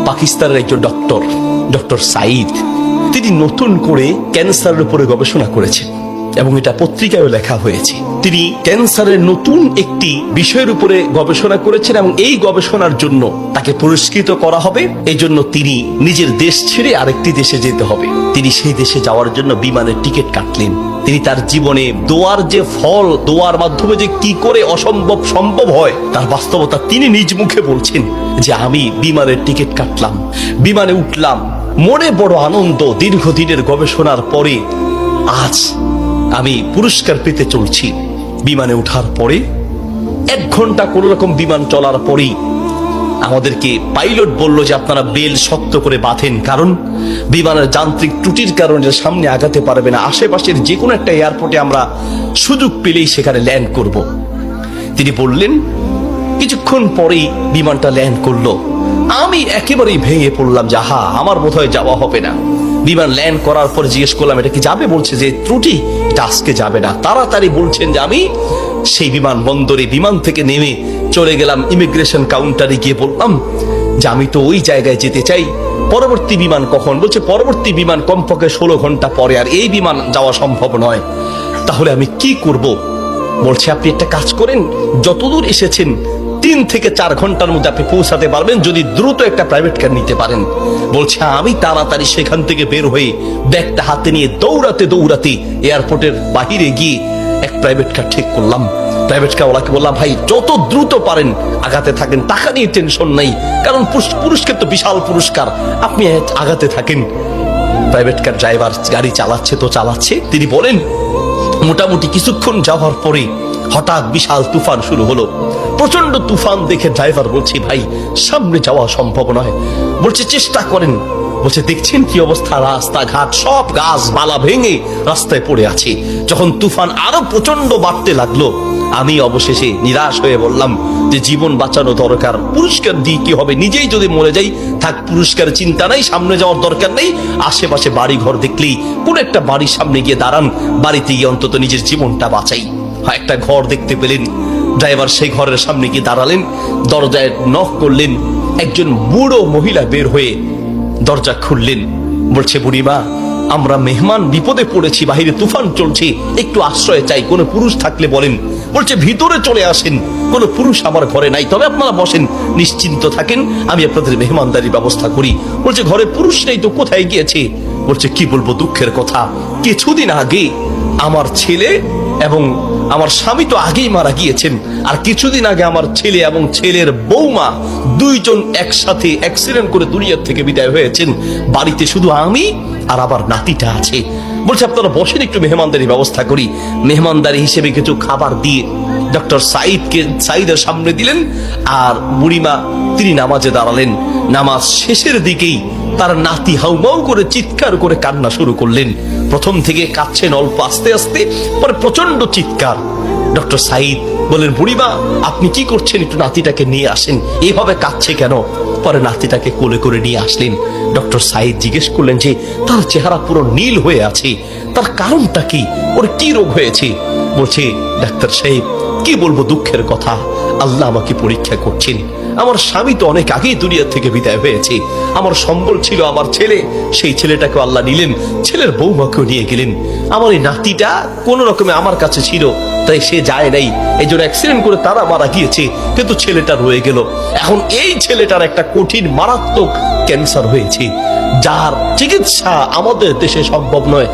পাকিস্তানের একজন ডক্টর সাইদ, তিনি নতুন করে ক্যান্সারের উপরে গবেষণা করেছেন এবং এটা পত্রিকায় লেখা হয়েছে। তিনি ক্যান্সারের নতুন একটি বিষয়ের উপরে গবেষণা করেছেন এবং এই গবেষণার জন্য তাকে পুরস্কৃত করা হবে। এই জন্য তিনি নিজের দেশ ছেড়ে আরেকটি দেশে যেতে হবে। তিনি সেই দেশে যাওয়ার জন্য বিমানের টিকিট কাটলেন। তিনি তার জীবনে দোয়ার যে ফল, দোয়ার মাধ্যমে যে কি করে অসম্ভব সম্ভব হয় তার বাস্তবতা তিনি নিজ মুখে বলছেন যে আমি বিমানের টিকিট কাটলাম, বিমানে উঠলাম, মনে বড় আনন্দ। দীর্ঘদিনের গবেষণার পরে আজ আমি পুরস্কার পেতে চলছি। বিমানে ওঠার পরে 1 ঘন্টা কোন রকম বিমান চলার পরেই আমাদেরকে পাইলট বলল যে আপনারা বেল শক্ত করে বাঁধেন, কারণ বিমানের যান্ত্রিক ত্রুটির কারণে সামনে আগাতে পারবে না। আশেপাশের যে কোনো একটা এয়ারপোর্টে আমরা সুযোগ পেলেই সেখানে ল্যান্ড করব। তিনি বললেন। কিছুক্ষণ পরেই বিমানটা ল্যান্ড করলো। আমি একেবারেই ভেঙে পড়লাম যে আহা, আমার বোধহয় যাওয়া হবে না। বিমান ল্যান্ড করার পর জিজ্ঞেস করলাম এটা কি যাবে? বলছে যে ত্রুটি, এটা আজকে যাবে না। তাড়াতাড়ি বলছেন যে আমি সেই বিমান বন্দরে বিমান থেকে নেমে চলে গেলাম ইমিগ্রেশন কাউন্টারে, গিয়ে বললাম যে আমি তো ওই জায়গায় যেতে চাই, পরবর্তী বিমান কখন? বলছে পরবর্তী বিমান কমপক্ষে 16 ঘন্টা পরে, আর এই বিমান যাওয়া সম্ভব নয়। তাহলে আমি কি করব? বলছে আপনি একটা কাজ করেন, যতদূর এসেছেন 3 থেকে 4 ঘন্টার মধ্যে আপনি পৌঁছাতে পারবেন যদি দ্রুত একটা প্রাইভেট কার নিতে পারেন। বলছে আমি তাড়াতাড়ি সেখান থেকে বের হয়ে ব্যাগটা হাতে নিয়ে দৌড়াতে দৌড়াতে এয়ারপোর্টের বাহিরে গিয়ে এক প্রাইভেট কার ঠিক করলাম। প্রাইভেট কার ওলাকে বললাম ভাই যত দ্রুত পারেন আগাতে থাকেন, টাকা নিয়ে টেনশন নাই, কারণ পুরস্কার তো বিশাল পুরস্কার, আপনি আগাতে থাকেন। প্রাইভেট কার ড্রাইভার গাড়ি চালাচ্ছে তো চালাচ্ছে। তিনি বলেন মোটামুটি কিছুক্ষণ যাওয়ার পরে হঠাৎ বিশাল তুফান শুরু হলো। প্রচন্ড তুফান দেখে ড্রাইভার বলছে ভাই সামনে যাওয়া সম্ভব নয়। বলছে চেষ্টা করেন। বলছে দেখছেন কি অবস্থা, রাস্তাঘাট সব গাছপালা ভেঙে রাস্তায় পড়ে আছে। যখন তুফান আরো প্রচন্ড বাড়তে লাগলো, আমি অবশেষে নিরাশ হয়ে বললাম যে জীবন বাঁচানো দরকার, পুরস্কার দিয়ে কি হবে, নিজেই যদি মরে যাই থাক, পুরস্কার চিন্তা নাই, সামনে যাওয়ার দরকার নেই। আশেপাশে বাড়ি ঘর দেখলেই কোন একটা বাড়ির সামনে গিয়ে দাঁড়ান, বাড়িতে গিয়ে অন্তত নিজের জীবনটা বাঁচাই। একটা ঘর দেখতে পেলেন, ড্রাইভার সেই ঘরের সামনে গিয়ে দাঁড়ালেন, দরজায় নক করলেন। একজন বুড়ো মহিলা বের হয়ে দরজা খুললেন। বলছে বুড়িমা আমরা মেহমান বিপদে পড়েছি, বাহিরে তুফান চলছে, একটু আশ্রয় চাই, কোনো পুরুষ থাকলে বলেন। বলছে ভিতরে চলে আসেন, কোনো পুরুষ আমার ঘরে নাই, তবে আপনারা বসেন, নিশ্চিন্ত থাকেন, আমি আপনাদের মেহমানদারির ব্যবস্থা করি। বলছে ঘরে পুরুষ নেই তো, কোথায় গিয়েছে? বলছে কি বলবো, দুঃখের কথা, কিছুদিন আগে আমার ছেলে এবং আমার স্বামী তো আগেই মারা গিয়েছেন, আর কিছুদিন আগে আমার ছেলে এবং ছেলের বৌমা দুইজন একসাথে অ্যাক্সিডেন্ট করে দুনিয়ার থেকে বিদায় হয়েছেন। বাড়িতে শুধু আমি আর আবার নাতিটা আছে। বলছে আপনারা বসেন, একটু মেহমানদারি ব্যবস্থা করি। মেহমানদারি হিসেবে কিছু খাবার দিয়ে ডক্টর সাইদের সামনে দিলেন, আর বুড়িমা তিনি নামাজে দাঁড়ালেন। নামাজ শেষের দিকেই তার নাতি হাউমাউ করে চিৎকার করে কান্না শুরু করলেন। প্রথম থেকে কাঁদছেন অল্প, আস্তে আস্তে, পরে প্রচন্ড চিৎকার। ডক্টর সাইদ বলেন বুড়িমা আপনি কি করছেন, একটু নাতিটাকে নিয়ে আসেন, এইভাবে কাঁদছে কেন? পরে নাতিটাকে কোলে করে নিয়ে আসলেন। ডক্টর সাইদ জিজ্ঞেস করলেন যে তার চেহারা পুরো নীল হয়ে আছে, তার কারণটা কি, ওর কি রোগ হয়েছে? বলছে ডাক্তার সাহেব কি বলবো, দুঃখের কথা, আল্লাহ আমাকে পরীক্ষা করছেন। আমার স্বামী তো অনেক আগেই দুনিয়া থেকে বিদায় হয়েছে, আমার সম্বল ছিল আমার ছেলে, সেই ছেলেটাকে আল্লাহ নিলেন, ছেলের বৌমাকেও নিয়ে গেলেন। আমার এই নাতিটা কোন রকমে আমার কাছে ছিল, তাই সে যায় নাই, এই জন্য অ্যাক্সিডেন্ট করে তারা মারা গিয়েছে, কিন্তু ছেলেটা রয়ে গেল। এখন এই ছেলেটার একটা কঠিন মারাত্মক ক্যান্সার হয়েছে, যার চিকিৎসা আমাদের দেশে সম্ভব নয়।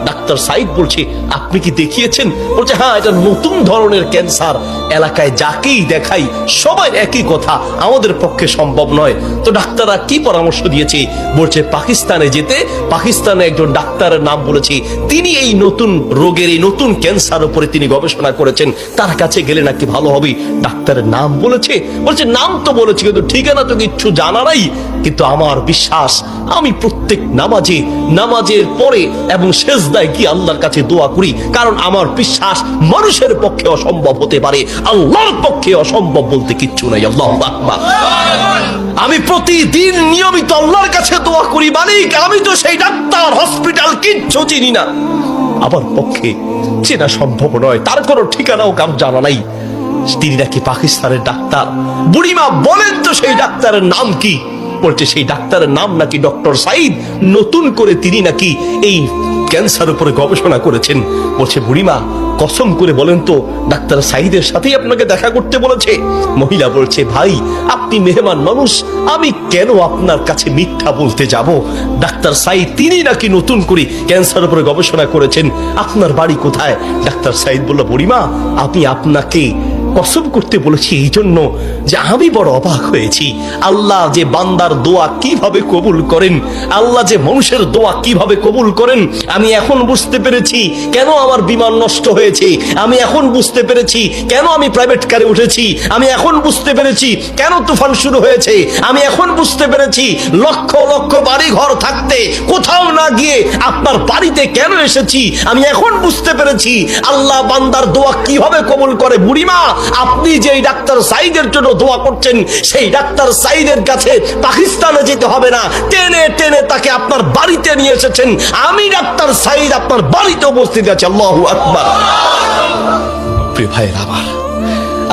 ডাক্তার সাইদ বলছে আপনি কি দেখিয়েছেন? বলছে হ্যাঁ, এটা নতুন ধরনের ক্যান্সার, এলাকায় যাকেই দেখাই সবাই একই কথা, আমাদের পক্ষে সম্ভব নয়। তো ডাক্তাররা কি পরামর্শ দিয়েছে? বলছে পাকিস্তানে যেতে। পাকিস্তানে একজন ডাক্তারের নাম বলেছে, তিনি এই নতুন রোগের, এই নতুন ক্যান্সার উপরে তিনি গবেষণা করেছেন, তার কাছে গেলে নাকি ভালো হবে। ডাক্তারের নাম বলেছে? বলছে নাম তো বলেছে, কিন্তু ঠিকানা তো কিচ্ছু জানা নাই। কিন্তু আমার বিশ্বাস, আমি প্রত্যেক নামাজের পরে এবং সেজদায় গিয়ে আল্লাহর কাছে দোয়া করি, কারণ আমার বিশ্বাস মানুষের পক্ষে অসম্ভব হতে পারে, আল্লাহর পক্ষে অসম্ভব বলতে কিচ্ছু নাই। আল্লাহু আকবার। আমি প্রতিদিন নিয়মিত আল্লাহর কাছে দোয়া করি, মালিক আমি তো সেই ডাক্তার, হসপিটাল কিচ্ছু চিনি না, আমার পক্ষে চেনা সম্ভব নয়, তার কোনো ঠিকানাও কাম জানা নাই। তিনি নাকি পাকিস্তানের ডাক্তার। বুড়িমা বলেন তো সেই ডাক্তারের নাম কি? বলছে সেই ডাক্তারের নাম নাকি ডক্টর সাইদ, নতুন করে তিনি নাকি এই ক্যান্সার উপরে গবেষণা করেছেন। বলছে বুড়িমা কসম করে বলেন তো ডাক্তার সাইদের সাথেই আপনাকে দেখা করতে বলেছে? মহিলা বলছে ভাই আপনি মেহমান মানুষ, আমি কেন আপনার কাছে মিথ্যা বলতে যাব? ডাক্তার সাইদ তিনি নাকি নতুন করে ক্যান্সার উপরে গবেষণা করেছেন, আপনার বাড়ি কোথায়? ডাক্তার সাইদ বলল বুড়িমা আমি আপনাকে কসম করতে বলেছি এই জন্য যে আমি বড় অবাক হয়েছি, আল্লাহ যে বান্দার দোয়া কিভাবে কবুল করেন, আল্লাহ যে মানুষের দোয়া কিভাবে কবুল করেন, আমি এখন বুঝতে পেরেছি কেন আমার বিমান নষ্ট হয়েছে, আমি এখন বুঝতে পেরেছি কেন আমি প্রাইভেট কারে উঠেছি, আমি এখন বুঝতে পেরেছি কেন তুফান শুরু হয়েছে, আমি এখন বুঝতে পেরেছি লক্ষ লক্ষ বাড়ি ঘর থাকতে কোথাও না গিয়ে আপনার বাড়িতে কেন এসেছি, আমি এখন বুঝতে পেরেছি আল্লাহ বান্দার দোয়া কিভাবে কবুল করে। বুড়িমা আপনি যে ডাক্তার সাইদের জন্য দোয়া করছেন সেই ডাক্তার সাইদের কাছে পাকিস্তানে যেতে হবে না, টেনে টেনে তাকে আপনার বাড়িতে নিয়ে এসেছেন, আমি ডাক্তার সাইদ আপনার বাড়িতে উপস্থিত আছে। আল্লাহু আকবার। প্রিয় ভাইরা আমার,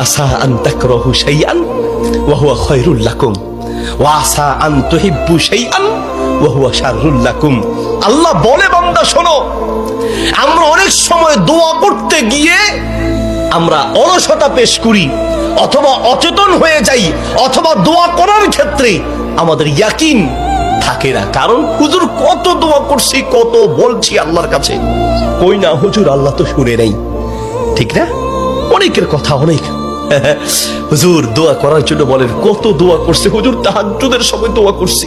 আসা আন তাকরাহু শাইআন ওয়া হুয়া খায়রুল লাকুম ওয়া আসা আন তুহিব্বু শাইআন ওয়া হুয়া শাররুল লাকুম। আল্লাহ বলে বান্দা শোনো, আমরা অনেক সময় দোয়া করতে গিয়ে আমরা অলসতা পেশ করি, অথবা অচেতন হয়ে যাই, অথবা দোয়া করার ক্ষেত্রে আমাদের ইয়াকিন থাকে না। কারণ হুজুর কত দোয়া করছি, কত বলছি আল্লাহর কাছে, কই না হুজুর আল্লাহ তো শুনে নেই, ঠিক না? অনেকের কথা অনেক হুজুর দোয়া করার জন্য বলেন, কত দোয়া করছি হুজুর, তাহাজ্জুদের সময় দোয়া করছি,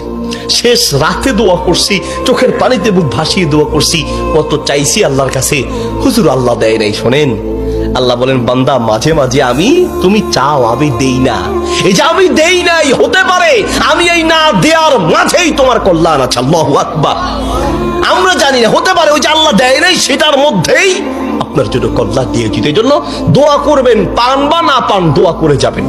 শেষ রাতে দোয়া করছি, চোখের পানিতে মুখ ভাসিয়ে দোয়া করছি, কত চাইছি আল্লাহর কাছে, হুজুর আল্লাহ দেয় নাই। শোনেন আল্লাহ বলেন বান্দা মাঝে মাঝে আমি তুমি চাও আমি দেই না, এই যে আমি দেই নাই হতে পারে আমি এই না দেওয়ার মাঝেই তোমার কল্যাণ আছে। আল্লাহু আকবার। আমরা জানি না, হতে পারে ওই যে আল্লাহ দেয় নাই সেটার মধ্যেই আপনার জন্য কল্যাণ দিয়ে দিতে। এই জন্য দোয়া করবেন, পান বা না পান দোয়া করে যাবেন।